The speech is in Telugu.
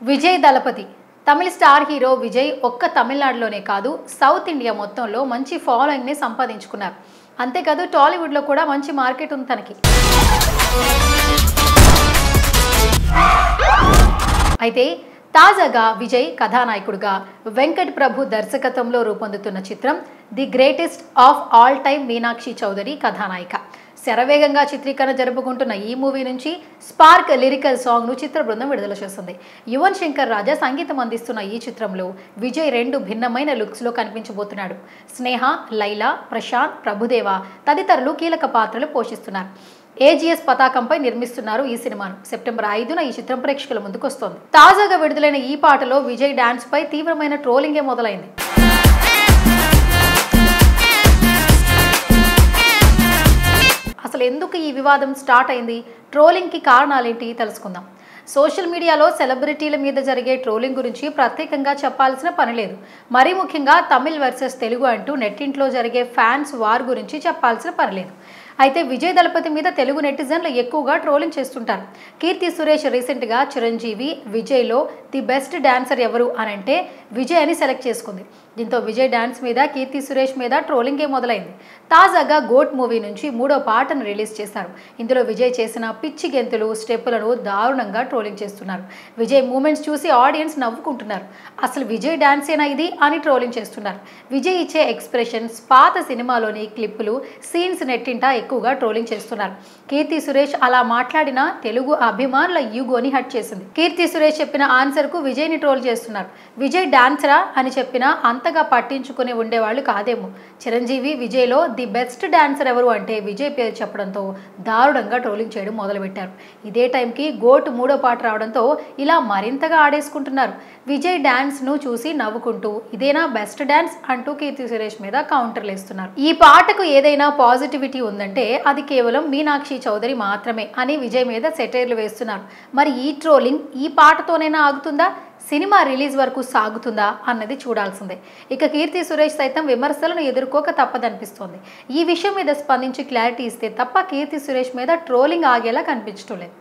విజయ్ దళపతి తమిళ స్టార్ హీరో విజయ్ ఒక్క తమిళనాడులోనే కాదు సౌత్ ఇండియా మొత్తంలో మంచి ఫాలోయింగ్ ని సంపాదించుకున్నారు. అంతేకాదు టాలీవుడ్ లో కూడా మంచి మార్కెట్ ఉంది తనకి. అయితే తాజాగా విజయ్ కథానాయకుడిగా వెంకట్ ప్రభు దర్శకత్వంలో రూపొందుతున్న చిత్రం the greatest of all time Meenakshi Chaudhary కథానాయిక. శరవేగంగా చిత్రీకరణ జరుపుకుంటున్న ఈ మూవీ నుంచి స్పార్క్ లిరికల్ సాంగ్ ను చిత్ర బృందం విడుదల చేస్తుంది. యువన్ శంకర్ రాజా సంగీతం అందిస్తున్న ఈ చిత్రంలో విజయ్ రెండు భిన్నమైన లుక్స్ లో కనిపించబోతున్నాడు. స్నేహ, లైలా, ప్రశాంత్, ప్రభుదేవ తదితరులు కీలక పాత్రలు పోషిస్తున్నారు. ఏజీఎస్ పతాకంపై నిర్మిస్తున్నారు ఈ సినిమాను. సెప్టెంబర్ 5న ఈ చిత్రం ప్రేక్షకుల ముందుకు వస్తోంది. తాజాగా విడుదలైన ఈ పాటలో విజయ్ డాన్స్ పై తీవ్రమైన ట్రోలింగే మొదలైంది. అసలు ఎందుకు ఈ వివాదం స్టార్ట్ అయింది, ట్రోలింగ్ కి కారణాలేంటి తెలుసుకుందాం. సోషల్ మీడియాలో సెలబ్రిటీల మీద జరిగే ట్రోలింగ్ గురించి ప్రత్యేకంగా చెప్పాల్సిన పని లేదు. మరీ ముఖ్యంగా తమిళ్ వర్సెస్ తెలుగు అంటూ నెట్టింట్లో జరిగే ఫ్యాన్స్ వార్ గురించి చెప్పాల్సిన పని లేదు. అయితే విజయ్ దళపతి మీద తెలుగు నెటిజన్లు ఎక్కువగా ట్రోలింగ్ చేస్తుంటారు. కీర్తి సురేష్ రీసెంట్గా చిరంజీవి విజయ్లో ది బెస్ట్ డాన్సర్ ఎవరు అని అంటే విజయ్ అని సెలెక్ట్ చేసుకుంది. దీంతో విజయ్ డాన్స్ మీద కీర్తి సురేష్ మీద ట్రోలింగే మొదలైంది. తాజాగా గోట్ మూవీ నుంచి 3వ పాటను రిలీజ్ చేశారు. ఇందులో విజయ్ చేసిన పిచ్చి గెంతులు, స్టెప్పులను దారుణంగా ట్రోలింగ్ చేస్తున్నారు. విజయ్ మూమెంట్స్ చూసి ఆడియన్స్ నవ్వుకుంటున్నారు. అసలు విజయ్ డాన్సేనా ఇది అని ట్రోలింగ్ చేస్తున్నారు. విజయ్ ఇచ్చే ఎక్స్ప్రెషన్స్, పాత సినిమాలోని క్లిప్పులు, సీన్స్ నెట్టింట ఎక్కువగా ట్రోలింగ్ చేస్తున్నారు. కీర్తి సురేష్ అలా మాట్లాడిన తెలుగు అభిమానుల ఈగోని హట్ చేసింది. కీర్తి సురేష్ చెప్పిన ఆన్సర్ కు విజయ్ ని ట్రోల్ చేస్తున్నారు. విజయ్ డాన్సరా అని చెప్పినా అంతగా పట్టించుకుని ఉండేవాళ్ళు కాదేమో. చిరంజీవి విజయ్లో ది బెస్ట్ డాన్సర్ ఎవరు అంటే విజయ్ పేరు చెప్పడంతో దారుణంగా ట్రోలింగ్ చేయడం మొదలుపెట్టారు. ఇదే టైంకి గోట్ 3వ పాట రావడంతో ఇలా మరింతగా ఆడేసుకుంటున్నారు. విజయ్ డాన్స్ ను చూసి నవ్వుకుంటూ ఇదేనా బెస్ట్ డాన్స్ అంటూ కీర్తి సురేష్ మీద కౌంటర్లు ఇస్తున్నారు. ఈ పాటకు ఏదైనా పాజిటివిటీ ఉందంటే అది కేవలం మీనాక్షి చౌదరి మాత్రమే అని విజయ్ మీద సెటైర్లు వేస్తున్నారు. మరి ఈ ట్రోలింగ్ ఈ పాటతోనైనా ఆగుతుందా, సినిమా రిలీజ్ వరకు సాగుతుందా అన్నది చూడాల్సిందే. ఇక కీర్తి సురేష్ సైతం విమర్శలను ఎదుర్కోక తప్పదనిపిస్తోంది. ఈ విషయం మీద స్పందించి క్లారిటీ ఇస్తే తప్ప కీర్తి సురేష్ మీద ట్రోలింగ్ ఆగేలా కనిపించడం లేదు.